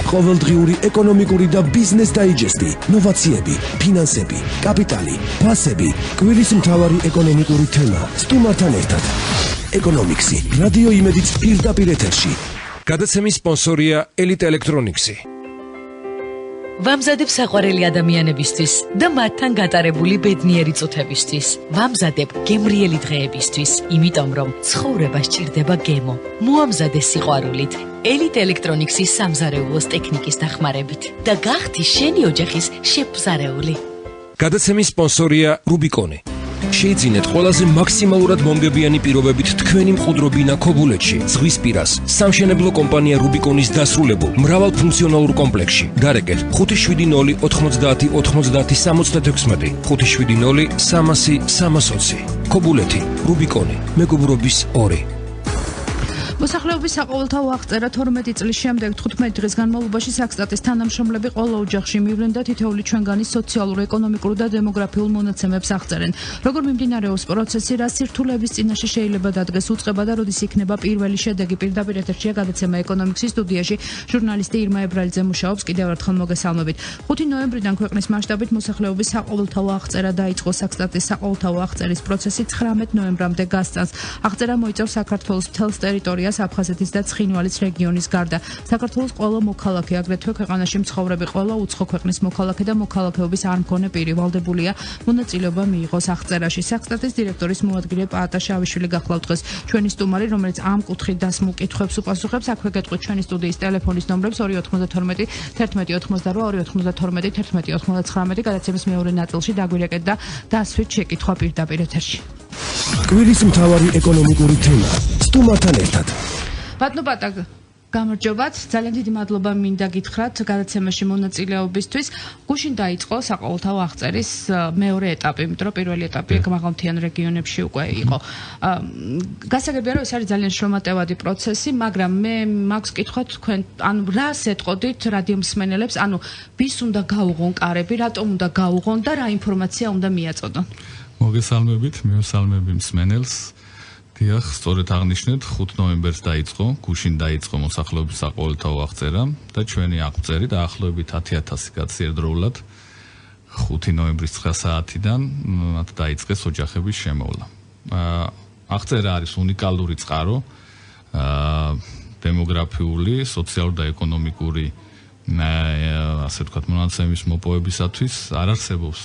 ყოველდღიური ეკონომიკური და ბიზნეს დაიჯესტი, ნოვაციები, ფინანსები, კაპიტალი, ფასები, კვირის მთავარი ეკონომიკური თემა. სტუმართან ერთად. ეკონომიქსი, რადიო იმედიც პირდაპირ ეთერში. გადაცემის სპონსორია ელიტ ელექტრონიქსი. ვამზადებ საყვარელი ადამიანებისთვის და მათთან გატარებული ბედნიერი წუთებისთვის. ვამზადებ გემრიელი დღეებისთვის, იმიტომ რომ ცხოვრება სჭირდება გემო. მოამზადე სიყვარულით. ელიტ ელექტრონიქსის სამზარეულოს ტექნიკის დახმარებით და გახდი შენი ოჯახის შეფზარეული. გადაცემის სპონსორია რუბიკონი. შეიძინეთ ყველაზე მაქსიმალურად მომგებიანი პირობებით თქვენი მყუდრობინა ქობულეთში, ზღვის პირას, სამშენებლო კომპანია რუბიკონის დასრულებულ მრავალფუნქციონალურ კომპლექსში. დარეკეთ 570 90 90 76 570 300 320. ქობულეთი, რუბიკონი, მეგობრობის 2. მოსახლეობის საყოველთაო აღწერა 12 წლის შემდეგ 15 დღის განმავლობაში საქსტატის თანამშრომლები ყველა ოჯახში მივლენ და თითოეული ჩვენგანი სოციალურ-ეკონომიკურ და დემოგრაფიულ მონაცემებს აღწერენ. როგორ მიმდინარეობს პროცესი, რა სირთულეების წინაშე შეიძლება დადგეს უწყება და როდის იქნება პირველი შედეგი? პირდაპირ ეთერშია გადაცემა ეკონომიქსის სტუდიაში ჟურნალისტი ირმა ებრალიძე მუშაობს. კიდევ ერთხელ მოგესალმებით. 5 ნოემბრიდან ქვეყნის მასშტაბით მოსახლეობის საყოველთაო აღწერა დაიწყო. საქსტატის საყოველთაო აღწერის პროცესი 19 ნოემბრამდე გასწევს. აღწერა მოიწევს საქართველოს მთელს ტერიტორიას აფხაზეთის და ცხინვალის რეგიონის გარდა. საქართველოს ყველა მოქალაქე, აგრეთვე ქვეყანაში მცხოვრები ყველა უცხო ქვეყნის მოქალაქე და მოქალაქეობის არ მქონე პირი ვალდებულია მონაწილეობა მიიღოს აღწერაში. საქსტატის დირექტორის მოადგილე პაატა შავიშვილი გახლავთ დღეს ჩვენი სტუმარი, რომელიც ამ კუთხით დასმულ კითხვებს უპასუხებს. აქვე გეტყვით ჩვენი სტუდიის ტელეფონის ნომრებს 292 11 88 292 11 99. გადაცემის მეორე ნაწილში დაგვირეკეთ და დასვით შეკითხვა პირდაპირ ეთერში. კვირის მთავარი ეკონომიკური თემა. სტუმართან ერთად. ბატონო პატაკ, გამარჯობათ. ძალიან დიდი მადლობა მინდა გითხრათ გადაცემაში მონაწილეობისთვის. გუშინ დაიწყო საყოველთაო აღწერის მეორე ეტაპი, იმიტომ რომ პირველი ეტაპი მაღალმთიან რეგიონებში უკვე იყო. გასაგებია რომ ეს არის ძალიან შრომატევადი პროცესი, მაგრამ მე მაქვს კითხვა თქვენ, ანუ რას ეტყოდით რადიო მსმენელებს, ანუ ვის უნდა გაუღონ კარები, რატომ უნდა გაუღონ და რა ინფორმაცია უნდა მიაწოდონ? მოგესალმებით, მივესალმები მსმენელს. დიახ, სწორედ აღნიშნეთ, 5 ნოემბერს დაიწყო, გუშინ დაიწყო მოსახლეობის საყოველთაო აღწერა და ჩვენი აღწერი დაახლოებით 10,000 კაცი ერთდროულად 5 ნოემბრის 9 საათიდან მათ დაიწყეს ოჯახების შემოვლა. აღწერა არის უნიკალური წყარო დემოგრაფიული, სოციალური და ეკონომიკური ასე ვთქვათ მონაცემის მოპოვებისათვის. არ არსებობს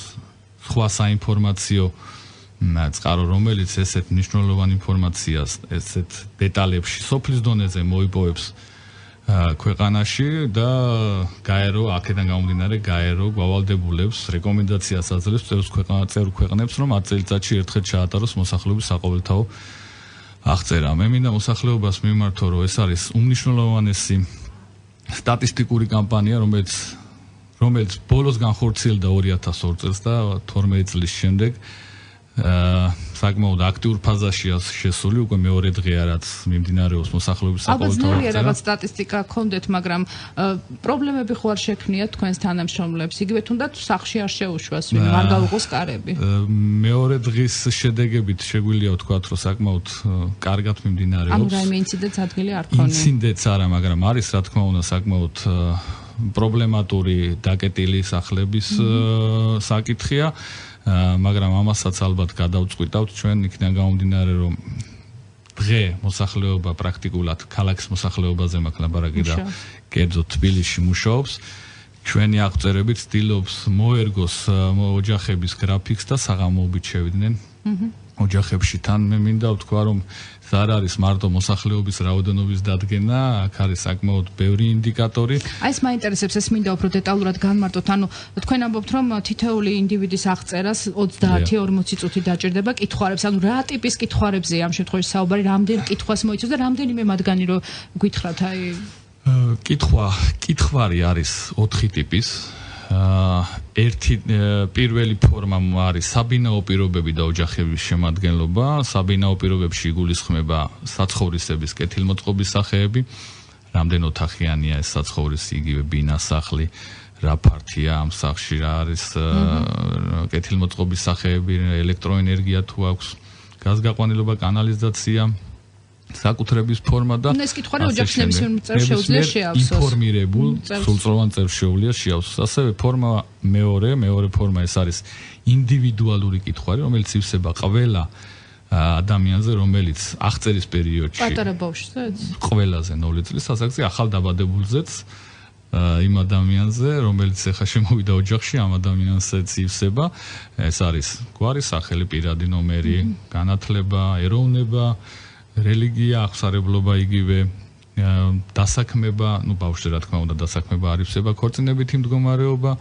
სხვა საინფორმაციო წყარო, რომელიც ესეთ მნიშვნელოვან ინფორმაციას, ესეთ დეტალებში სოფლის დონეზე მოიპოვებს ქვეყანაში და გაერო, აქედან გამომდინარე, გაერო გავალდებულებს, რეკომენდაციას აძლევს წევრ ქვეყნებს, რომ 10 წელიწადში ერთხელ ჩაატაროს მოსახლეობის საყოველთაო აღწერა. მე მინდა მოსახლეობას მიმართო, რომ ეს არის უმნიშვნელოვანესი სტატისტიკური კამპანია, რომელიც ბოლოს განხორციელდა 2002 წელს და 12 წლის შემდეგ საკმაოდ აქტიურ ფაზაშია შესული, უკვე მეორე დღეა რაც მიმდინარეობს მოსახლეობის საყოველთაო აღწერა. ალბათ რაღაც სტატისტიკა გქონდეთ, მაგრამ პრობლემები ხო არ შექმნიათ თქვენს თანამშრომლებს? იგივე თუნდაც სახლში არ შეუშვას, ვინმე არ გაუღოს კარები. მეორე დღის შედეგებით შეგვიძლია ვთქვათ, რომ საკმაოდ კარგად მიმდინარეობს. ანუ რაიმე ინციდენტს ადგილი არ ქონია. ინციდენტს არა, მაგრამ არის რა თქმა უნდა საკმაოდ პრობლემატური დაკეტილი სახლების საკითხია. მაგრამ ამასაც ალბათ გადავწყვიტავთ ჩვენ იქიდან გამომდინარე, რომ დღე მოსახლეობა პრაქტიკულად ქალაქის მოსახლეობაზე მაქვს ლაპარაკი და კერძოდ თბილისში მუშაობს. ჩვენი აღწერებით ცდილობს მოერგოს ოჯახების გრაფიკს და საღამოობით შევიდნენ ოჯახებში. თან მე მინდა ვთქვა, რომ არ არის მარტო მოსახლეობის რაოდენობის დადგენა, აქ არის საკმაოდ ბევრი ინდიკატორი. აი ეს მაინტერესებს, ეს მინდა უფრო დეტალურად განმარტოთ. ანუ თქვენ ამბობთ, რომ თითოეული ინდივიდის აღწერას 30-40 წუთი დაჭირდება კითხვარებს. ანუ რა ტიპის კითხვარებზეა ამ შემთხვევაში საუბარი, რამდენ კითხვას მოიცავს და რამდენიმე მათგანი რომ გითხრათ, აი კითხვარი არის 4 ტიპის. ერთი პირველი ფორმა არის საბინაო პირობები და ოჯახების შემადგენლობა. საბინაო პირობებში იგულისხმება საცხოვრისების კეთილმოწყობის სახეები, რამდენ ოთახიანია ეს საცხოვრისი, იგივე ბინა, სახლი, რა ფართია ამ სახლში, რა არის კეთილმოწყობის სახეები, ელექტროენერგია თუ აქვს, გაზგაყვანილობა, კანალიზაცია, საკუთრების ფორმა და ეს კითხვარი ოჯახის ნებისმიერ წევრს შეუძლია შეავსოს. ინფორმირებულ სრულწლოვან წევრს შეუძლია შეავსოს. ასევე ფორმა მეორე ფორმა ეს არის ინდივიდუალური კითხვარი, რომელიც ივსება ყველა ადამიანზე, რომელიც აღწერის პერიოდში პატარა ბავშვზეც? ყველაზე 0 წლის ასაკზე ახალ დაბადებულზეც იმ ადამიანზე, რომელიც ახლა შემოვიდა ოჯახში, ამ ადამიანსაც ივსება. ეს არის გვარი, სახელი, პირადი ნომერი, განათლება, ეროვნება, რელიგია, აღსარებლობა იგივე, დასაქმება, ბავშვზე რა თქმა უნდა დასაქმება არ ივსება, ქორწინებითი მდგომარეობა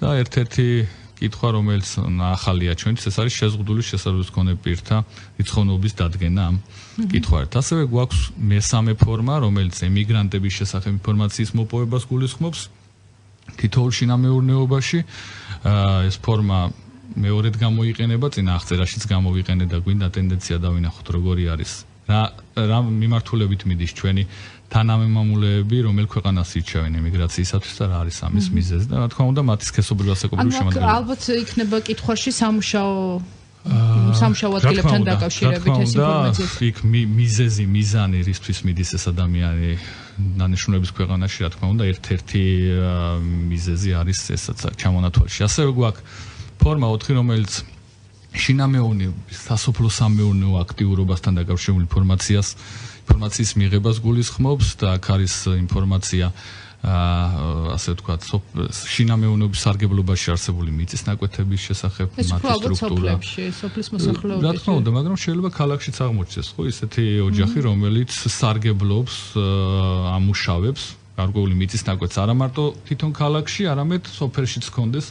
და ერთ-ერთი კითხვა, რომელიც ახალია ჩვენთვის, ეს არის შეზღუდული შესაძლებლობის მქონე პირთა რიცხოვნობის დადგენა ამ კითხვარით. ასევე გვაქვს მესამე ფორმა, რომელიც ემიგრანტების შესახებ ინფორმაციის მოპოვებას გულისხმობს თითოეულ შინამეურნეობაში. ეს ფორმა მეორედ გამოიყენება, წინა აღწერაშიც გამოვიყენე და გვინდა ტენდენცია დავინახოთ როგორი არის. რა მიმართულებით მიდის ჩვენი თანამემამულეები, რომელ ქვეყანას ირჩევენ ემიგრაციისათვის და რა არის ამის მიზეზი და რა თქმა უნდა მათი სქესობრივი ასაკობრივი შემადგენლობა. ალბათ იქნება კითხვაში სამუშაო ადგილებთან დაკავშირებით ეს ინფორმაცია. იქ მიზეზი, მიზანი რისთვის მიდის ეს ადამიანი დანიშნულების ქვეყანაში, რა თქმა უნდა, ერთ-ერთი მიზეზი არის ესაც ჩამონათვალში. ასევე გვაქვს ფორმა 4, რომელიც შინამეურნეობის სასოფლო-სამეურნეო აქტიურობასთან დაკავშირებული ინფორმაციის მიღებას გულისხმობს და აქ არის ინფორმაცია ასე ვთქვათ შინამეურნეობის სარგებლობაში არსებული მიწის ნაკვეთების შესახებ მათი სტრუქტურა. სოფლის მოსახლეობის. რა თქმა უნდა, მაგრამ შეიძლება ქალაქშიც აღმოჩნდეს ხო ისეთი ოჯახი, რომელიც სარგებლობს, ამუშავებს გარკვეული მიწის ნაკვეთს არა მარტო თვითონ ქალაქში, არამედ სოფელშიც ჰქონდეს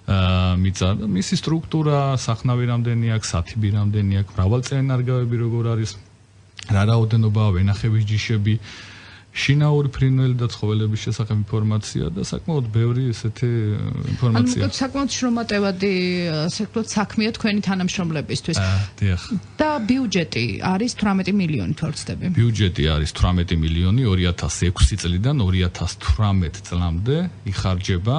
მიწა, მისი სტრუქტურა, სახნავი რამდენი აქვს, სათიბი რამდენი აქვს, მრავალწლიანარგავები როგორ არის, რა რაოდენობაა ვენახების ჯიშები, შინაური ფრინველი და ცხოველების შესახებ ინფორმაცია და საკმაოდ ბევრი ესეთი ინფორმაცია. ანუ საკმაოდ შრომატევადი, ასე ვთქვათ, საქმეა თქვენი თანამშრომლებისთვის. დიახ. და ბიუჯეტი არის 18 მილიონი თუ არ ვცდები. ბიუჯეტი არის 18 მილიონი 2006 წლიდან 2018 წლამდე იხარჯება,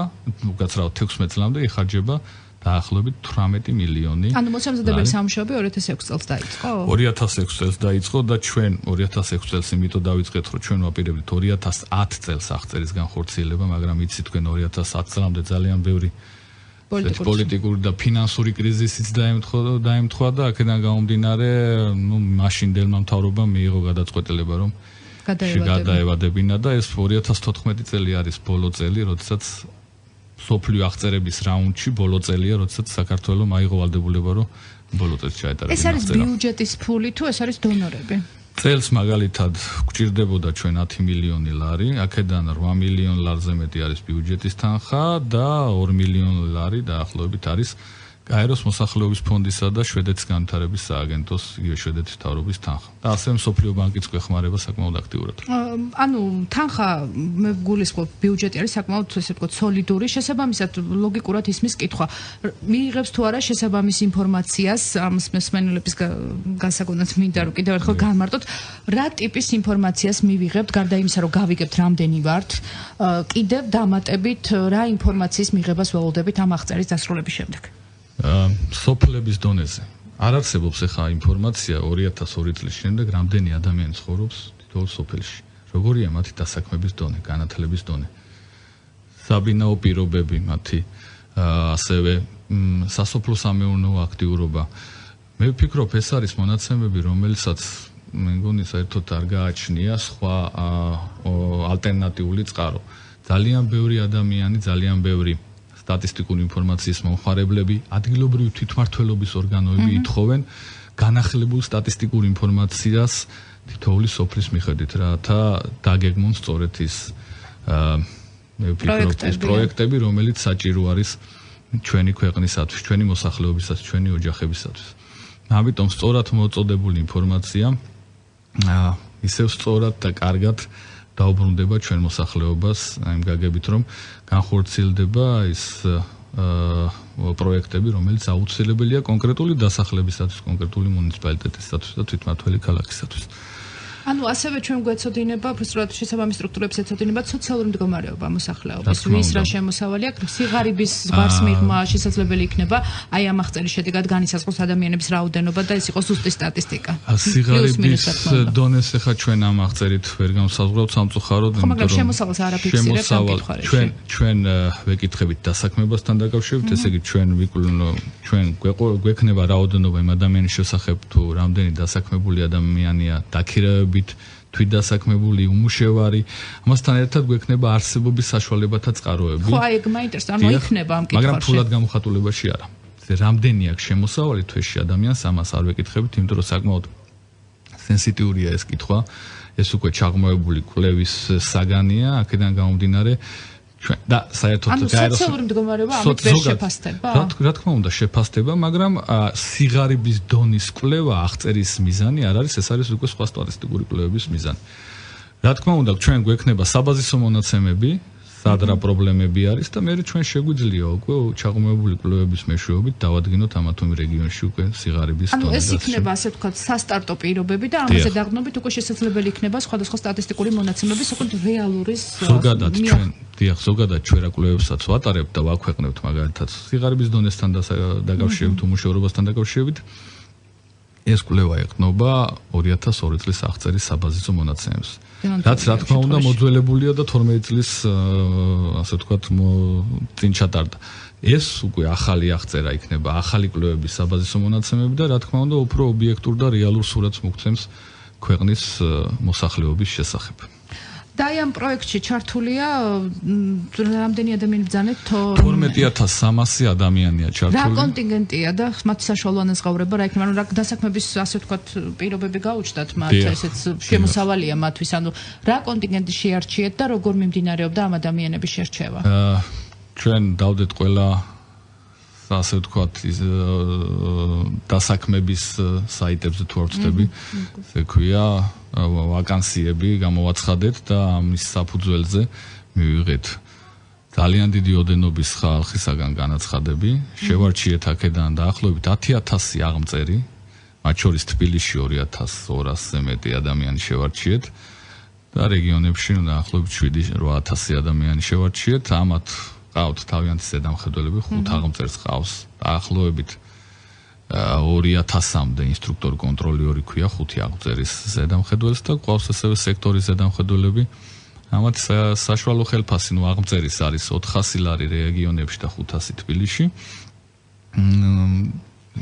უკაცრავად 16 წლამდე იხარჯება დაახლოებით 18 მილიონი. ანუ მოსამზადებელი სამუშაოები 2006 წელს დაიწყო? 2006 წელს დაიწყო და ჩვენ 2006 წელს იმიტომ დავიწყეთ, რომ ჩვენ ვაპირებთ 2010 წელს აღწერის განხორციელება, მაგრამ იცით თქვენ 2010 წლამდე ძალიან ბევრი პოლიტიკური და ფინანსური კრიზისიც დაემთხვა და აქედან გამომდინარე, მაშინდელმა მთავრობამ მიიღო გადაწყვეტილება, რომ გადაევადებინა და ეს 2014 წელი არის ბოლო წელი, როდესაც სოფლიო აღწერების რაუნდში ბოლო წელია, როდესაც საქართველოს აიღო ვალდებულება, რომ ბოლო წელს ჩაეტარებინა. ეს არის ბიუჯეტის ფული თუ ეს არის დონორები? წელს მაგალითად გვჭირდებოდა ჩვენ 10 მილიონი ლარი, აქედან 8 მილიონ ლარზე მეტი არის ბიუჯეტის თანხა და 2 მილიონი ლარი დაახლოებით არის გაეროს მოსახლეობის ფონდისა და შვედეთის განვითარების სააგენტოს, იგივე შვედეთის მთავრობის თანხა. და ასევე მსოფლიო ბანკიც გვეხმარება საკმაოდ აქტიურად. ანუ თანხა მე გულისხმობ ბიუჯეტი არის საკმაოდ ესე ვთქვათ სოლიდური, შესაბამისად ლოგიკურად ისმის კითხვა. მიიღებს თუ არა შესაბამის ინფორმაციას ამ მსმენელების განსაკუთრებით მინდა რომ კიდევ ერთხელ განმარტოთ, რა ტიპის ინფორმაციას მივიღებთ, გარდა იმისა რომ გავიგებთ რამდენი ვართ, კიდევ დამატებით რა ინფორმაციის მიღებას ველოდებით ამ აღწერის დასრულების შემდეგ. სოფლების დონეზე არ არსებობს ახლა ინფორმაცია 2002 წლის შემდეგ რამდენი ადამიანი ცხოვრობს თითოეულ სოფელში, როგორია მათი დასაქმების დონე, განათლების დონე, საბინაო პირობები მათი, ასევე სასოფლო-სამეურნეო აქტიურობა. მე ვფიქრობ, ეს არის მონაცემები, რომელსაც მე მგონი საერთოდ არ გააჩნია სხვა ალტერნატიული წყარო. ძალიან ბევრი ადამიანი, ძალიან ბევრი სტატისტიკური ინფორმაციის მომხმარებლები, ადგილობრივი თვითმმართველობის ორგანოები ითხოვენ განახლებულ სტატისტიკურ ინფორმაციას თითოეული სოფლის მიხედვით, რათა დაგეგმონ სწორედ ის მე ვფიქრობ ეს პროექტები, რომელიც საჭირო არის ჩვენი ქვეყნისათვის, ჩვენი მოსახლეობისათვის, ჩვენი ოჯახებისათვის. ამიტომ სწორად მოწოდებული ინფორმაცია ისევ სწორად და კარგად დაუბრუნდება ჩვენ მოსახლეობას, იმ გაგებით რომ განხორციელდება ის პროექტები, რომელიც აუცილებელია კონკრეტული დასახლებისათვის, კონკრეტული მუნიციპალიტეტისათვის და თვითმმართველი ქალაქისათვის. ანუ ასევე ჩვენ გვეცოდინება უბრალოდ შესაბამის სტრუქტურებს ეცოდინება სოციალური მდგომარეობა მოსახლეობის ვის რა შემოსავალი აქვს სიღარიბის ზღვარს მიღმა შესაძლებელი იქნება აი ამ აღწერის შედეგად განისაზღვროს ადამიანების რაოდენობა და ეს იყოს ზუსტი სტატისტიკა სიღარიბის დონეს ახლა ჩვენ ამ აღწერით ვერ განსაზღვრავთ სამწუხაროდ მაგრამ შემოსავალს არ აფიქსირებთ ამ კითხვაში ჩვენ ვეკითხებით დასაქმებასთან დაკავშირებით ესე იგი ჩვენ გვექნება რაოდენობა იმ ადამიანის შესახებ თუ რამდენი დასაქმებული ადამიანია დაქირავებით თვითდასაქმებული უმუშევარი ამასთან ერთად გვექნება არსებობის საშუალებათა წყაროები ხო აი მაინტერესებს ანუ იქნება ამ კითხვაში მაგრამ ფულად გამოხატულებაში არა რამდენი აქვს შემოსავალი თვეში ადამიანს ამას არ ვეკითხებით იმიტომ რომ საკმაოდ სენსიტიურია ეს კითხვა ეს უკვე ჩაღრმავებული კვლევის საგანია აქედან გამომდინარე ჩვენ და საერთოდ სოციალური მდგომარეობა ამით ვერ შეფასდება რა თქმა უნდა შეფასდება მაგრამ სიღარიბის დონის კვლევა აღწერის მიზანი არ არის ეს არის უკვე სხვა სტატისტიკური კვლევების მიზანი რა თქმა უნდა ჩვენ გვექნება საბაზისო მონაცემები სად რა პრობლემები არის და მე ჩვენ შეგვიძლია უკვე ჩაღრმავებული კვლევების მეშვეობით დავადგინოთ ამა თუ იმ რეგიონში უკვე სიღარიბის დონე. ანუ ეს იქნება ასე ვთქვათ სასტარტო პირობები და ამაზე დაგნობით უკვე შესაძლებელი იქნება სხვადასხვა სტატისტიკური მონაცემების უკვე რეალურის ზოგადად ჩვენ რა კვლევებსაც ვატარებთ და ვაქვეყნებთ მაგალითად სიღარიბის დონესთან დაკავშირებით უმუშევრობასთან დაკავშირებით ეს კვლევა ეყრდნობა 2002 წლის აღწერის საბაზისო მონაცემებს. რაც რა თქმა უნდა მოძველებულია და 12 წლის ასე ვთქვათ წინ ჩატარდა. ეს უკვე ახალი აღწერა იქნება, ახალი კვლევების საბაზისო მონაცემები და რა თქმა უნდა უფრო ობიექტურ და რეალურ სურათს მოგცემს ქვეყნის მოსახლეობის შესახებ. და აი ამ პროექტში ჩართულია რამდენი ადამიანი ბრძანეთ 12300 ადამიანია ჩართული. რა კონტინგენტია და მათი საშუალო ანაზღაურება რა იქნება? ანუ რა დასაქმების ასე ვთქვათ პირობები გაუჩნდათ მათ ესეც შემოსავალია მათთვის. ანუ რა კონტინგენტი შეარჩიეთ და როგორ მიმდინარეობდა ამ ადამიანების შერჩევა? ჩვენ დავდეთ ყველა ასე ვთქვათ დასაქმების საიტებზე თუ არ ვწდები, ესე ქვია ვაკანსიები გამოვაცხადეთ და ამის საფუძველზე მივიღეთ ძალიან დიდი ოდენობის ხალხისაგან განაცხადები, შევარჩიეთ აქედან დაახლოებით 10000 აღმწერი, მათ შორის თბილისში 2200-ზე მეტი ადამიანი შევარჩიეთ და რეგიონებში დაახლოებით 7-8000 ადამიანი შევარჩიეთ, ამათ ყავთ თავიანთი ზედამხედველები 5 აღმწერს ყავს დაახლოებით 2000-მდე ინსტრუქტორ კონტროლერი ქვია 5 აღმწერის ზედამხედველს და ყავს ასევე სექტორის ზედამხედველები ამათ საშუალო ხელფასი ნუ აღმწერის არის 400 ლარი რეგიონებში და 500 თბილისში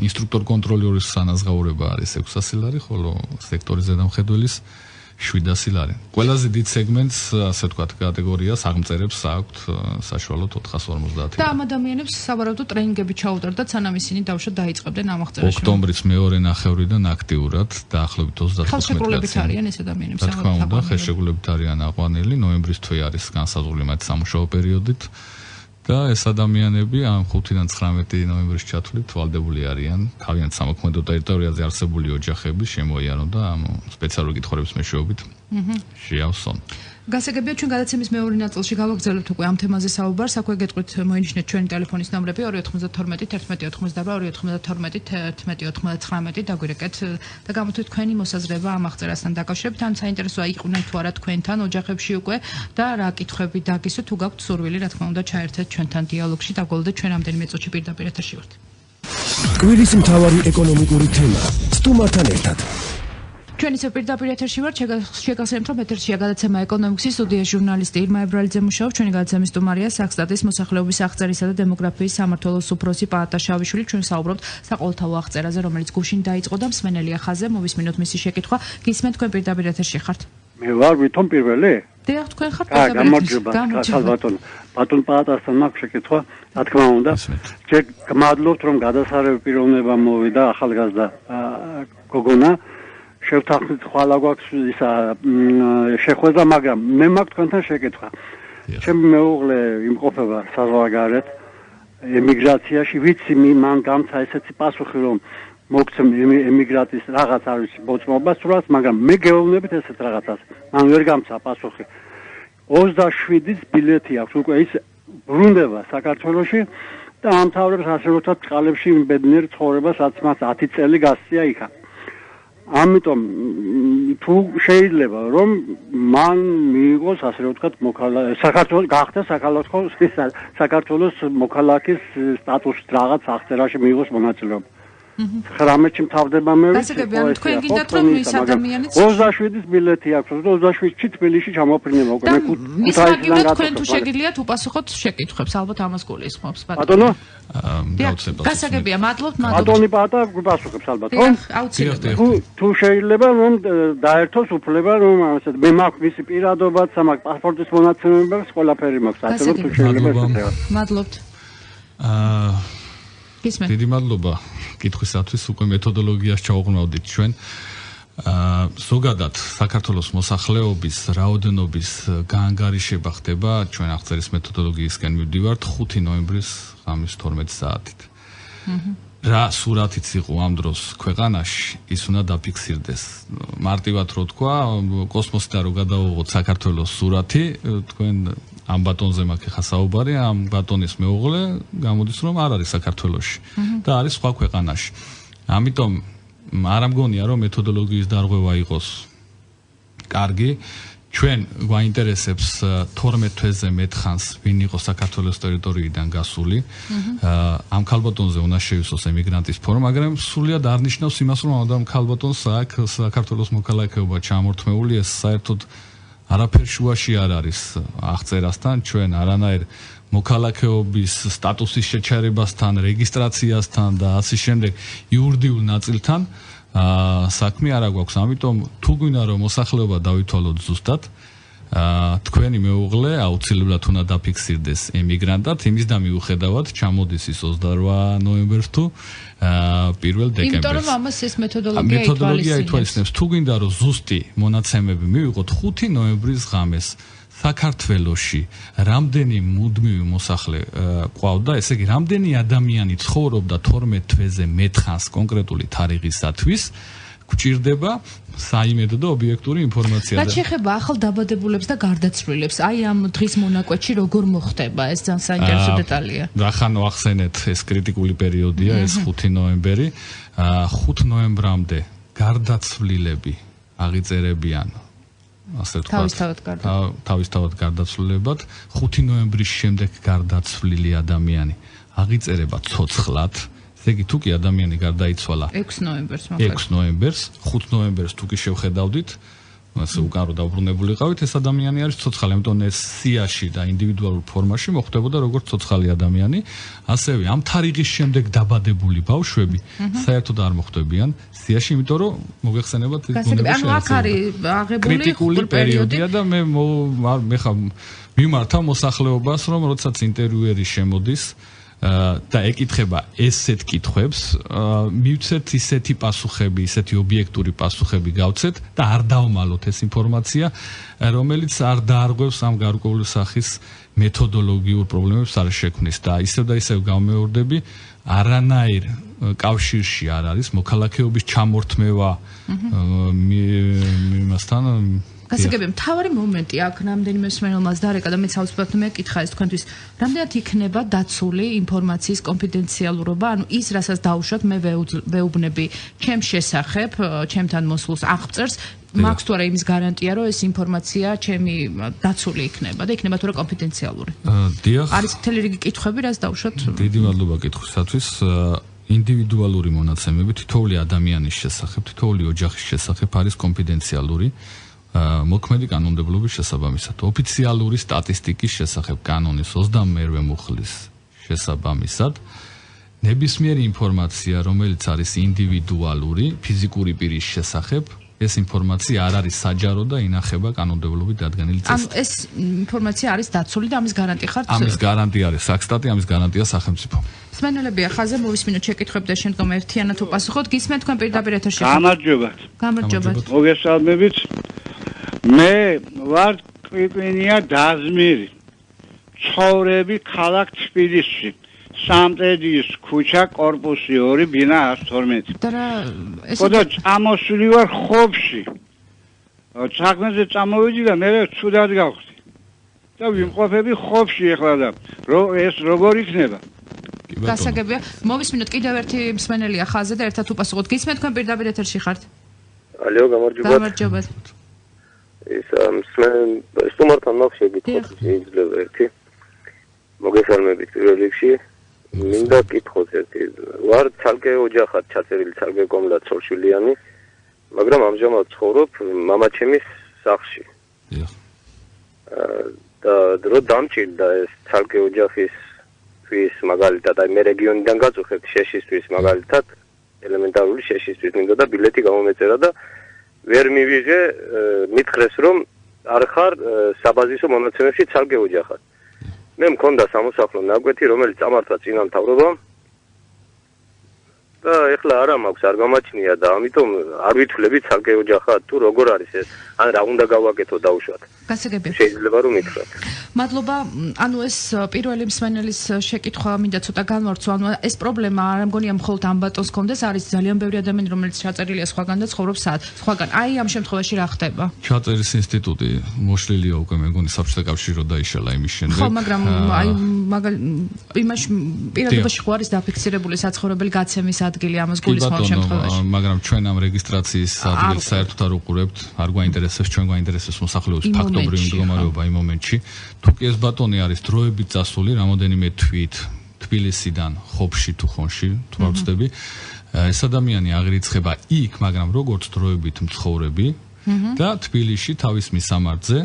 ინსტრუქტორ კონტროლერის სანაზღაურება არის 600 ლარი ხოლო სექტორის ზედამხედველის 700 ლარი. ყველაზე დიდ სეგმენტს, ასე ვთქვათ, კატეგორიას აღმწერებს აქვთ საშუალოდ 450. და ამ ადამიანებს სავარაუდოდ ტრენინგები ჩაუტარდათ, სანამ ისინი დავშოთ დაიწყებდნენ ამ აღწერაში. ოქტომბრის მეორე ნახევრიდან აქტიურად დაახლოებით 35 ხელშეკრულებით არიან ეს ადამიანები რა თქმა უნდა, ხელშეკრულებით არიან აყვანილი, ნოემბრის თვე არის განსაზღვრული მათ სამუშაო პერიოდით. და ეს ადამიანები ამ 5-დან 19 ნოემბრის ჩათვლით ვალდებული არიან თავიანთ სამოქმედო ტერიტორიაზე არსებული ოჯახების შემოიარონ და ამ სპეციალური კითხვების მეშვეობით შეავსონ. გასაგებია ჩვენ გადაცემის მეორე ნაწილში გავაგრძელებთ უკვე ამ თემაზე საუბარს. აქვე გეტყვით მოინიშნეთ ჩვენი ტელეფონის ნომრები 292 11 92 11 დაგვირეკეთ და გამოთქვით თქვენი მოსაზრება ამ აღწერასთან დაკავშირებით. ან საინტერესოა იყვნენ თუ არა თქვენთან ოჯახებში უკვე და რა კითხვები დაგისვით თუ გაქვთ სურვილი რა თქმა უნდა ჩაერთეთ ჩვენთან დიალოგში და გოლდეთ ჩვენ ამდენიმე წუთში პირდაპირ ეთერში ვართ. კვირის მთავარი ეკონომიკური თემა სტუმართან ერთად. ჩვენ ისევ პირდაპირ ეთერში ვართ, შეგახსენებთ, რომ ეთერშია გადაცემა ეკონომიკსის სტუდიაში ჟურნალისტი ირმა ებრალიძე მუშაობს, ჩვენი გადაცემის სტუმარია საქსტატის მოსახლეობის აღწერისა და დემოგრაფიის სამმართველოს უფროსი პაატა შავიშვილი. ჩვენ საუბრობთ საყოველთაო აღწერაზე, რომელიც გუშინ დაიწყო და მსმენელია ხაზზე, მოვისმინოთ მისი შეკითხვა. გისმენთ თქვენ პირდაპირ ეთერში ხართ? მე ვარ ვითომ პირველი? დიახ, თქვენ ხართ პირდაპირ ეთერში. ბატონ პაატასთან მაქვს შეკითხვა, რა თქმა უნდა. ჯერ გმადლობთ, რომ გადასარევი პიროვნება მოვიდა ახალგაზრდა გოგონა. შევთანხმდით ხვალა გვაქვს ისა შეხვედრა, მაგრამ მე მაქვს თქვენთან შეკითხვა. ჩემი მეუღლე იმყოფება საზღვარგარეთ ემიგრაციაში, ვიცი მან გამცა ესეთი პასუხი, რომ მოგცემ ემიგრაციის რაღაც არ ვიცი მოწმობას სულაც, მაგრამ მე გეუბნებით ესეთ რაღაცას. მან ვერ გამცა პასუხი. 27-ის ბილეთი აქვს უკვე ის ბრუნდება საქართველოში და ამთავრებს ასე ვთქვათ წყალებში ბედნიერ ცხოვრებას, რაც მას 10 წელი გასწია იქა. ამიტომ თუ შეიძლება რომ მან მიიღოს ასე რომ ვთქვათ საქართველოს გახდა საქართველოს მოქალაქის სტატუსით რაღაც აღწერაში მიიღოს მონაწილეობა 19-ში მთავრდება მე თქვენ გინდათ რომ ის ადამიანიც 27-ის ბილეთი აქვს 27-ში თბილისში ჩამოფრინება უკვე მე ქუთაისიდან თქვენ თუ შეგიძლიათ უპასუხოთ შეკითხვებს ალბათ ამას გულისხმობს ბატონო გასაგებია მადლობთ ბატონი პატა გვიპასუხებს ალბათ ხო აუცილებლად თუ შეიძლება რომ დაერთოს უფლება რომ ასე მე მაქვს მისი პირადობაც მაქვს პასპორტის მონაცემებიც ყველაფერი მაქვს ასე რომ თუ შეიძლება მადლობთ დიდი მადლობა კითხვისათვის უკვე მეთოდოლოგიას ჩავუყრმავდით ჩვენ ზოგადად საქართველოს მოსახლეობის რაოდენობის გაანგარიშება ხდება ჩვენ აღწერის მეთოდოლოგიისკენ მივდივართ 5 ნოემბრის ღამის 12 საათით რა სურათიც იყო ამ დროს ქვეყანაში ის უნდა დაფიქსირდეს მარტივად რო თქვა კოსმოსიდან რო გადავიღოთ საქართველოს სურათი თქვენ ამ ბატონზე მაქვს ხა საუბარი ამ ბატონის მეუღლე გამოდის რომ არ არის საქართველოში და არის სხვა ქვეყანაში ამიტომ არ ამგონია რომ მეთოდოლოგიის დარღვევა იყოს კარგი ჩვენ გვაინტერესებს 12 თვეზე მეტხანს ვინ იყო საქართველოს ტერიტორიიდან გასული ამ ქალბატონზე უნდა შეივსოს ემიგრანტის ფორმა მაგრამ სულიად არ ნიშნავს იმას რომ ამ ქალბატონს აქ საქართველოს მოქალაქეობა ჩამორთმეული ეს საერთოდ არაფერ შუაში არ არის აღწერასთან ჩვენ არანაირ მოქალაქეობის სტატუსის შეჩერებასთან რეგისტრაციასთან და ასე შემდეგ იურიდიულ ნაწილთან საქმე არ აქვს ამიტომ თუ გვინდა რომ მოსახლეობა დავითვალოთ ზუსტად თქვენი მეუღლე აუცილებლად უნდა დაფიქსირდეს ემიგრანტად იმის და მიუხედავად ჩამოდის ის 28 ნოემბერს თუ 1 დეკემბერს იმიტომ რომ ამას ეს მეთოდოლოგია ითვალისწინებს თუ გვინდა რომ ზუსტი მონაცემები მივიღოთ 5 ნოემბრის ღამეს საქართველოში რამდენი მუდმივი მოსახლე ყავდა ესე იგი რამდენი ადამიანი ცხოვრობდა 12 თვეზე მეტხანს კონკრეტული თარიღისათვის გვჭირდება საიმედო და ობიექტური ინფორმაცია და შეხება ახალ დაბადებულებს და გარდაცვლილებს აი ამ დღის მონაკვეთში როგორ მოხდება ეს ძალიან საინტერესო დეტალია რახან ახსენეთ ეს კრიტიკული პერიოდია ეს 5 ნოემბერი 5 ნოემბრამდე გარდაცვლილები აღიწერებიან ასე ვთქვათ თავისთავად გარდაცვლილებად 5 ნოემბრის შემდეგ გარდაცვლილი ადამიანი აღიწერება ცოცხლად ესე იგი თუ კი ადამიანი გარდაიცვალა 6 ნოემბერს 5 ნოემბერს თუ კი შევხედავდით ასე უკან რო დაუბრუნებულიყავით ეს ადამიანი არის ცოცხალი ამიტომ ეს სიაში და ინდივიდუალურ ფორმაში მოხდებოდა როგორც ცოცხალი ადამიანი ასევე ამ თარიღის შემდეგ დაბადებული ბავშვები საერთოდ არ მოხდებიან სიაში იმიტომ რომ მოგეხსენებათ ანუ აქ არის აღებული კრიტიკული პერიოდია და მე ხა მიმართავ მოსახლეობას რომ როდესაც ინტერვიუერი შემოდის და ეკითხება ესეთ კითხვებს მივცეთ ისეთი პასუხები, ისეთი ობიექტური პასუხები გავცეთ და არ დავმალოთ ეს ინფორმაცია, რომელიც არ დაარღვევს ამ გარკვეული სახის მეთოდოლოგიურ პრობლემებს არ შექმნის და ისევ გამეორდები არანაირ კავშირში არ არის მოქალაქეობის ჩამორთმევა იმასთან გასაგებია მთავარი მომენტი აქ რამდენიმე მსმენელმაც დარეკა და მეც აუცილებლად მეკითხა ეს თქვენთვის რამდენად იქნება დაცული ინფორმაციის კონფიდენციალურობა ანუ ის რასაც დავუშვათ მე ვეუბნები ჩემს შესახებ ჩემთან მოსულს აღწერს მაქვს თუ არა იმის გარანტია რომ ეს ინფორმაცია ჩემი დაცული იქნება და იქნება თუ არა კონფიდენციალური დიახ არის მთელი რიგი კითხვები რაც დავუშვათ დიდი მადლობა კითხვისათვის ინდივიდუალური მონაცემები თითოეული ადამიანის შესახებ თითოეული ოჯახის შესახებ არის კონფიდენციალური მოქმედი კანონმდებლობის შესაბამისად ოფიციალური სტატისტიკის შესახებ კანონის 28-ვე მუხლის შესაბამისად ნებისმიერი ინფორმაცია რომელიც არის ინდივიდუალური ფიზიკური პირის შესახებ ეს ინფორმაცია არ არის საჯარო და ინახება კანონმდებლობით დადგენილი წესით. ანუ ეს ინფორმაცია არის დაცული და ამის გარანტი ხართ? ამის გარანტი არის საქსტატი, ამის გარანტია სახელმწიფო. მსმენელებია ხაზე მოვისმინოთ შეკითხვები და შემდგომ ერთიანად უპასუხოთ. გისმენთ თქვენ პირდაპირ ეთერში. გამარჯობათ. გამარჯობათ. მოგესალმებით. მე ვარ კვიპინია დაზმირი. ცხოვრები ქალაქ თბილისში. სამტრედიის ქუჩა კორპუსი 2 ბინა 112. და წამოსული ვარ ხობში. საქმეზე წამოვიდი და მე ცუდად გავხდი. და ვიმყოფები ხობში ახლა და ეს როგორ იქნება? გასაგებია. მოვისმინოთ კიდევ ერთი მსმენელია ხაზე და ერთად უპასუხოთ. გისმენთ თქვენ პირდაპირ ეთერში ხართ? Алло, გამარჯობა. ის სტუმართან მაქვს შეკითხვა შეიძლება ერთი. მოგესალმებით პირველ რიგში. მინდა კითხოთ ერთი. ვარ ცალკე ოჯახად ჩაწერილი ცალკე კომლად ცოლშვილიანი, მაგრამ ამჟამად ცხოვრობ მამაჩემის სახლში. და დრო დამჭირდა ეს ცალკე ოჯახისთვის მაგალითად აი მე რეგიონიდან გაწუხებთ შეშისთვის მაგალითად ელემენტარული შეშისთვის მინდა და ბილეთი გამომეწერა და ვერ მივიღე მითხრეს რომ არ ხარ საბაზისო მონაცემებში ცალკე ოჯახად. მე მქონდა სამოსახლო ნაკვეთი რომელიც წამართვა წინა მთავრობამ და ეხლა არა მაქვს არ გამაჩნია და ამიტომ არ ვითვლები ცალკე ოჯახად თუ როგორ არის ეს ან რა უნდა გავაკეთო დაუშვათ. გასაგებია. შეიძლება რომ ითხრათ. მადლობა. ანუ ეს პირველი მსმენელის შეკითხვა მინდა ცოტა განვარცო. ანუ ეს პრობლემა არ მგონია მხოლოდ ამ ბატონს კონდეს, არის ძალიან ბევრი ადამიანი რომელიც ჩაწერილია სხვაგან და ცხოვრობს სხვაგან. აი ამ შემთხვევაში რა ხდება? ჩაწერის ინსტიტუტი მოშლილია უკვე მე მგონი საბჭოთა კავშირში რო დაიშალა იმის შემდეგ. ხო, მაგრამ აი იმაში პირადობაში ხო არის დაფიქსირებული საცხოვრებელი გაცემის ადგილი ამას გულისხმობს შემთხვევაში. მაგრამ ჩვენ ამ რეგისტრაციის ადგილს საერთოდ არ უყურებთ, არ გვაინტერესებს, ჩვენ გვაინტერესებს მოსახლეობის ფაქტობრივი მდგომარეობა იმ მომენტში. თუ კი ეს ბატონი არის დროებით წასული, რამოდენიმე თვით თბილისიდან ხობში თუ ხონში, თუ არ ვცდები, ეს ადამიანი აღრიცხება იქ, მაგრამ როგორც დროებით მცხოვრები და თბილისში თავის მისამართზე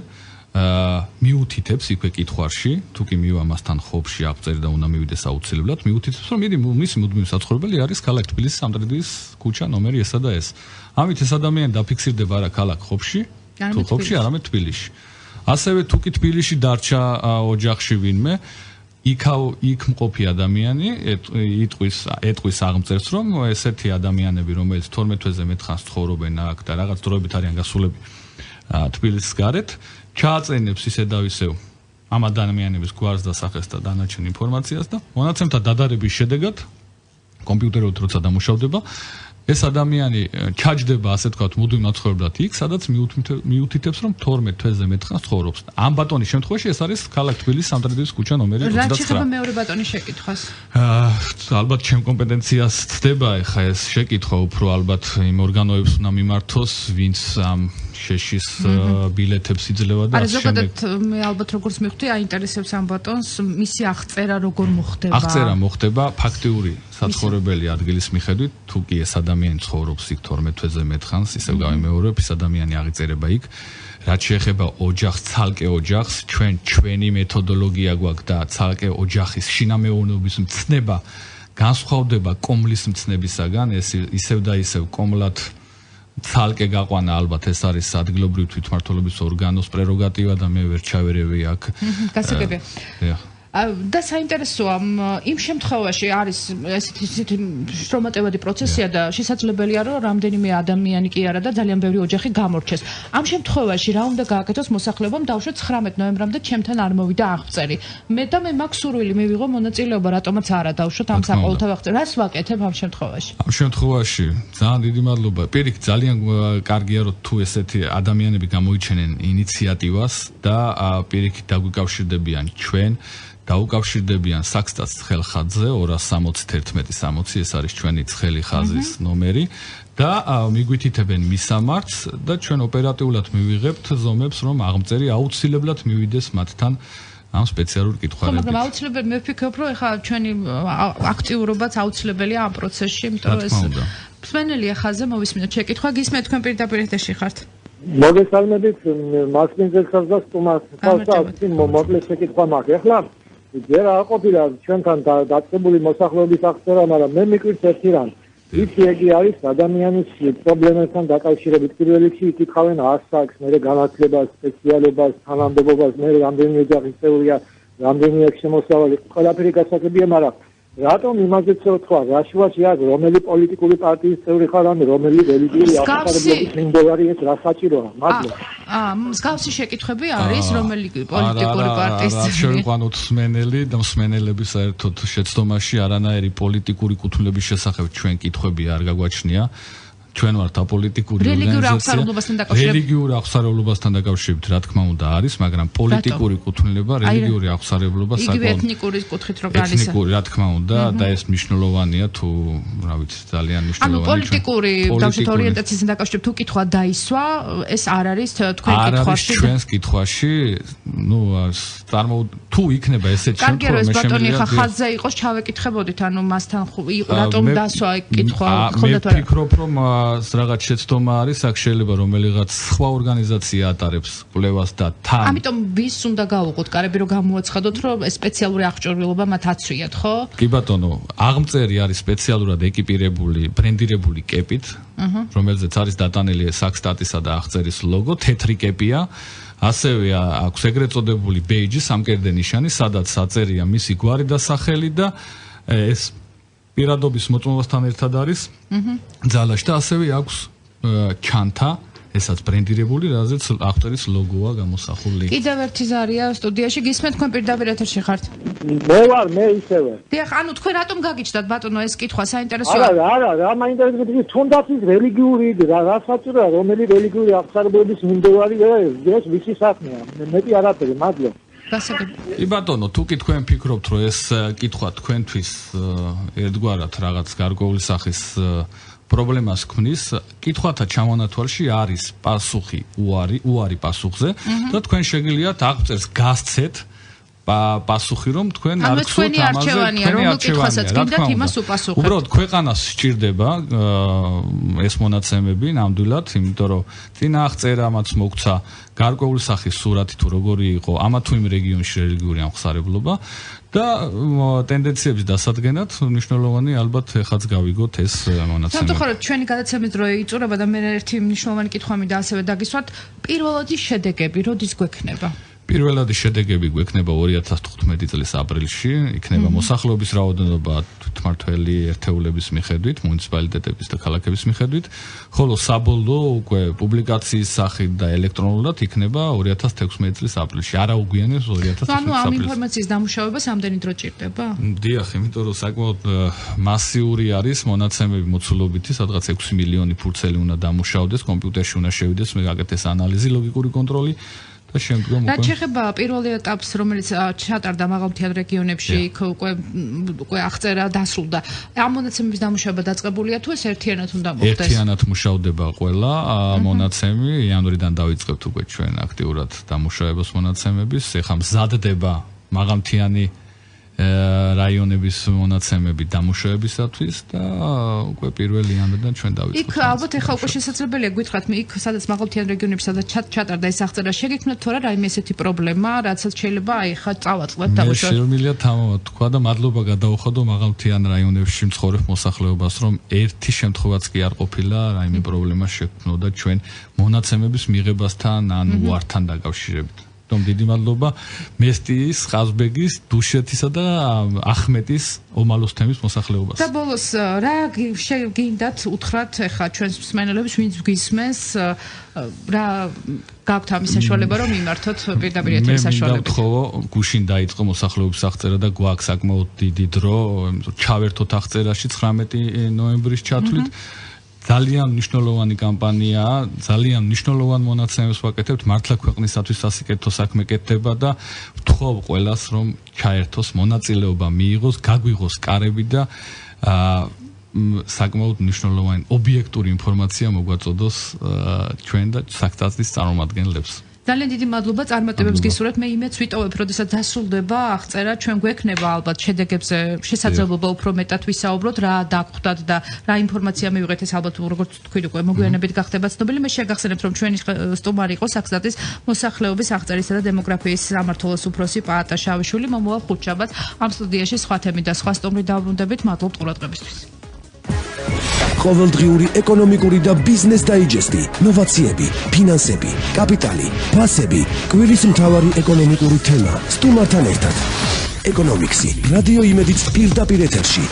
მიუთითებს იქვე კითხვარში, თუ კი მივა მასთან ხობში აღწერი და უნდა მივიდეს აუცილებლად, მიუთითებს, რომ მისი მუდმივი საცხოვრებელი არის ქალაქ თბილისის სამტრედიის ქუჩა ნომერი ესა და ეს. ამით ეს ადამიანი დაფიქსირდება არა ქალაქ ხობში, თუ ხობში, არამედ თბილისში. ასევე თუ კი თბილისში დარჩა ოჯახში ვინმე, იქ მყოფი ადამიანი ეტყვის აღმწერს, რომ ესეთი ადამიანები, რომელიც 12 თვეზე მეტხანს ცხოვრობენ აქ და რაღაც დროებით არიან გასულები თბილისის გარეთ, ჩააწენებს ისე და ისევ ამ ადამიანების გვარს და სახეს და დანარჩენ ინფორმაციას და მონაცემთა დადარების შედეგად კომპიუტერით როცა დამუშავდება ეს ადამიანი ჩაჯდება ასე თქვათ მუდმივ მაცხოვრებლად იქ, სადაც მიუთითებს რომ 12 თვეზე მეტხანს ცხოვრობს. ამ ბატონის შემთხვევაში ეს არის ქალაქ თბილისის სამტრედიის ქუჩა ნომერი 29. რა შეიძლება მეორე ბატონის შეკითხვას? ალბათ ჩემ კომპეტენციას ცდება ეხა ეს შეკითხვა უფრო ალბათ იმ ორგანოებს უნდა მიმართოს, ვინც ამ შეშის ბილეთებს იძლევა და ასე ზოგადად მე ალბათ როგორც მივხვდი, აინტერესებს ამ ბატონს მისი აღწერა როგორ მოხდება. აღწერა მოხდება ფაქტიური საცხოვრებელი ადგილის მიხედვით, თუ კი ეს ადამიანი ცხოვრობს იქ 12 თვეზე მეტხანს, ისევ გავიმეორებ, ეს ადამიანი აღიწერება იქ. რაც შეეხება ოჯახს, ცალკე ოჯახს, ჩვენი მეთოდოლოგია გვაქვს და ცალკე ოჯახის შინამეურნეობის მცნება განსხვავდება კომლის მცნებისაგან, ეს ისევ და ისევ კომლად ცალკე გაყვანა ალბათ ეს არის ადგილობრივი თვითმმართველობის ორგანოს პრეროგატივა და მე ვერ ჩავერევი აქ. გასაგებია. და საინტერესოა იმ შემთხვევაში არის ესეთი შრომატევადი პროცესია და შესაძლებელია რომ რამდენიმე ადამიანი კი არა და ძალიან ბევრი ოჯახი გამორჩეს. ამ შემთხვევაში რა უნდა გააკეთოს მოსახლეობამ დაუშვათ 19 ნოემბრამდე ჩემთან არ მოვიდა აღწერი. მე მაქვს სურვილი მივიღო მონაწილეობა, რატომაც არა დაუშვათ ამ საყოველთაო აღწერს. რას ვაკეთებ ამ შემთხვევაში? ამ შემთხვევაში ძალიან დიდი მადლობა. პირიქით ძალიან კარგია რომ თუ ესეთი ადამიანები გამოიჩენენ ინიციატივას და პირიქით დაგვიკავშირდებიან ჩვენ დაუკავშირდებიან საქსტას ხელხატზე 261 ეს არის ჩვენი ცხელი ხაზის ნომერი და მიგვითითებენ მისამართს და ჩვენ ოპერატიულად მივიღებთ ზომებს რომ აღწერი აუცილებლად მივიდეს მათთან ამ სპეციალურ კითხვარებით. მაგრამ აუცილებლად მე ვფიქრობ რომ ეხლა ჩვენი აქტიურობაც აუცილებელია ამ პროცესში, იმიტომ რომ ეს მსმენელია ხაზზე მოვისმინოთ შეკითხვა, გისმენთ თქვენ პირდაპირ ეთერში ხართ. მოგესალმებით მასპინძელსაც და სტუმარს. თავსა მოკლე შეკითხვა მაქვს. ეხლა ჯერ არ ყოფილა ჩვენთან დაწყებული მოსახლეობის აღწერა, მაგრამ მე მიკვირს ერთი რამ. იცი ეგი არის ადამიანის პრობლემებთან დაკავშირებით პირველ რიგში იკითხავენ ასაკს, მერე განათლებას, სპეციალობას, თანამდებობას, მერე რამდენი ოჯახის წევრია, რამდენი აქვს შემოსავალი, ყველაფერი გასაგებია, მაგრამ რატომ იმაზეც თქვა, რა შუაში არის, რომელი პოლიტიკური პარტიის წევრი ხარ, ან რომელი რელიგიური აღსაყრებლობის მიმდევარი ეს რა საჭიროა? მადლობა. მსგავსი შეკითხვები არის, რომელი პოლიტიკური პარტიის წევრი? შევიყვანოთ მსმენელი და მსმენელები საერთოდ შეცდომაში არანაირი პოლიტიკური კუთვნილების შესახებ ჩვენ კითხვები არ გაგვაჩნია. ჩვენ ვართ აპოლიტიკური რელიგიურ აღსარებლობასთან დაკავშირებით რა თქმა უნდა არის, მაგრამ პოლიტიკური კუთვნილება, რელიგიური აღსარებლობა საკმაოდ ეთნიკური კუთხით რო არის. ეთნიკური რა თქმა უნდა და ეს მნიშვნელოვანია თუ რა ვიცი ძალიან მნიშვნელოვანია. ანუ პოლიტიკური დავშეთ ორიენტაციასთან დაკავშირებით თუ კითხვა დაისვა, ეს არ არის თქვენ კითხვაში. ჩვენს კითხვაში, თუ იქნება ესეთ შემთხვევაში, მე შემიძლია ხაზზე იყოს ჩავეკითხებოდით, ანუ მასთან რატომ დასვა კითხვა ხონდა თუ არა. მე ვფიქრობ რომ რაღაც შეცდომა არის, აქ შეიძლება რომელიღაც სხვა ორგანიზაცია ატარებს კვლევას და თან. ამიტომ ვის უნდა გავუყოთ კარები რომ გამოაცხადოთ რომ სპეციალური აღჭურვილობა მათ აცვიათ, ხო? კი ბატონო, აღმწერი არის სპეციალურად ეკიპირებული, ბრენდირებული კეპით, რომელზეც არის დატანილი საქსტატისა და აღწერის ლოგო, თეთრი კეპია. ასევე აქვს ეგრეთ წოდებული ბეიჯი, სამკერდე ნიშანი, სადაც აწერია მისი გვარი და სახელი და ეს პირადობის მოწმობასთან ერთად არის ძალაში და ასევე აქვს ჩანთა, ესაც ბრენდირებული, რაზეც ავტორის ლოგოა გამოსახული. კიდევ ერთი ზარია სტუდიაში, გისმენთ თქვენ პირდაპირ ეთერში ხართ? მე ისევე. დიახ, ანუ თქვენ რატომ გაგიჩნდათ ბატონო ეს კითხვა საინტერესოა? არა, მაინტერესებს თუნდაც ის რელიგიური რა საჭიროა, რომელი რელიგიური აღსარებლობის მიმდევარი ეს ვისი საქმეა? მეტი არაფერი, მადლობა. კი ბატონო, თუკი თქვენ ფიქრობთ, რომ ეს კითხვა თქვენთვის ერთგვარად რაღაც გარკვეული სახის პრობლემას ქმნის, კითხვათა ჩამონათვალში არის პასუხი უარი პასუხზე და თქვენ შეგიძლიათ აღწერს გასცეთ პასუხი რომ თქვენ არ გსურთ ამაზე თქვენი არჩევანია, გინდათ იმას უპასუხებთ. უბრალოდ ქვეყანას სჭირდება ეს მონაცემები ნამდვილად, იმიტომ რომ წინა აღწერამაც მოგცა გარკვეული სახის სურათი თუ როგორი იყო ამა თუ იმ რეგიონში რელიგიური აღსარებლობა და ტენდენციების დასადგენად მნიშვნელოვანი ალბათ ეხაც გავიგოთ ეს მონაცემები. სამწუხაროდ ჩვენი გადაცემის დრო იწურება და მე ერთი მნიშვნელოვანი კითხვა მინდა ასევე დაგისვათ, პირველადი შედეგები როდის გვექნება? პირველადი შედეგები გვექნება 2015 წლის აპრილში, იქნება მოსახლეობის რაოდენობა თვითმმართველი ერთეულების მიხედვით, მუნიციპალიტეტების და ქალაქების მიხედვით, ხოლო საბოლოო უკვე პუბლიკაციის სახით და ელექტრონულად იქნება 2016 წლის აპრილში. არა უგვიანეს 2016 წლის ანუ ამ ინფორმაციის დამუშავებას ამდენი დრო ჭირდება? დიახ, იმიტომ რომ საკმაოდ მასიური არის მონაცემები მოცულობითი, სადღაც 6 მილიონი ფურცელი უნდა დამუშავდეს, კომპიუტერში უნდა შევიდეს, მეგაკეთდეს ანალიზი, ლოგიკური კონტროლი. რაც შეეხება პირველ ეტაპს, რომელიც ჩატარდა მაღალმთიან რეგიონებში, იქ უკვე აღწერა დასრულდა. ამ მონაცემების დამუშავება დაწყებულია თუ ეს ერთიანად უნდა მოხდეს? ერთიანად მუშავდება ყველა მონაცემი. იანვრიდან დავიწყებთ უკვე ჩვენ აქტიურად დამუშავებას მონაცემების. ეხლა მზადდება მაღალმთიანი რაიონების მონაცემები დამუშავებისათვის და უკვე პირველი იანვრიდან ჩვენ დავიწყებთ. იქ ალბათ ეხლა უკვე შესაძლებელია გითხრათ, იქ სადაც მაღალმთიან რეგიონებში სადაც ჩატარდა ეს აღწერა, შეგექმნათ თუ რა რაიმე ესეთი პრობლემა, რაცაც შეიძლება აი ხა წავაწყლოთ დამუშავებას. შემიძლია თამამად თქვა და მადლობა გადაუხადო მაღალმთიან რაიონებში მცხოვრებ მოსახლეობას, რომ ერთი შემთხვევაც კი არ ყოფილა რაიმე პრობლემა შექმნოდა ჩვენ მონაცემების მიღებასთან ან უართან დაკავშირებით. დიდი მადლობა მესტიის, ყაზბეგის, დუშეთისა და ახმეტის ომალოს თემის მოსახლეობას. და ბოლოს რა გინდათ უთხრათ ახლა ჩვენს მსმენელებს, ვინც გისმენს, რა გაქვთ ამის საშუალება რომ მიმართოთ პირდაპირ ეთერის საშუალებით? მე მინდა გუშინ დაიწყო მოსახლეობის აღწერა და გვაქვს საკმაოდ დიდი დრო, ჩავერთოთ აღწერაში 19 ნოემბრის ჩათვლით. ძალიან მნიშვნელოვანი კამპანიაა, ძალიან მნიშვნელოვან მონაცემებს ვაკეთებთ, მართლა ქვეყნისათვის სასიკეთო საქმე კეთდება და ვთხოვ ყველას, რომ ჩაერთოს, მონაწილეობა მიიღოს, გაგვიღოს კარები და საკმაოდ მნიშვნელოვანი ობიექტური ინფორმაცია მოგვაწოდოს ჩვენ და საქმის წარმომადგენლებს. ძალიან დიდი მადლობა წარმატებებს გისურვებთ. მე იმედს ვიტოვებ, როდესაც დასრულდება აღწერა, ჩვენ გვექნება ალბათ შედეგებზე შესაძლებლობა უფრო მეტად ვისაუბროთ, რა დაგხვდათ და რა ინფორმაცია მივიღეთ, ეს ალბათ როგორც თქვით უკვე მოგვიანებით გახდება ცნობილი. მე შეგახსენებთ, რომ ჩვენი სტუმარი იყო საქსტატის მოსახლეობის აღწერისა და დემოგრაფიის სამმართველოს უფროსი პაატა შავიშვილი. მომავალ ხუთშაბათს ამ სტუდიაში სხვა თემით და სხვა სტუმრით დავრუნდებით. მადლობთ ყურადღებისთვის. ყოველდღიური ეკონომიკური და ბიზნეს დაიჯესტი, ნოვაციები, ფინანსები, კაპიტალი, ფასები, კვირის მთავარი ეკონომიკური თემა სტუმართან ერთად. ეკონომიქსი, რადიო იმედიც პირდაპირ ეთერში.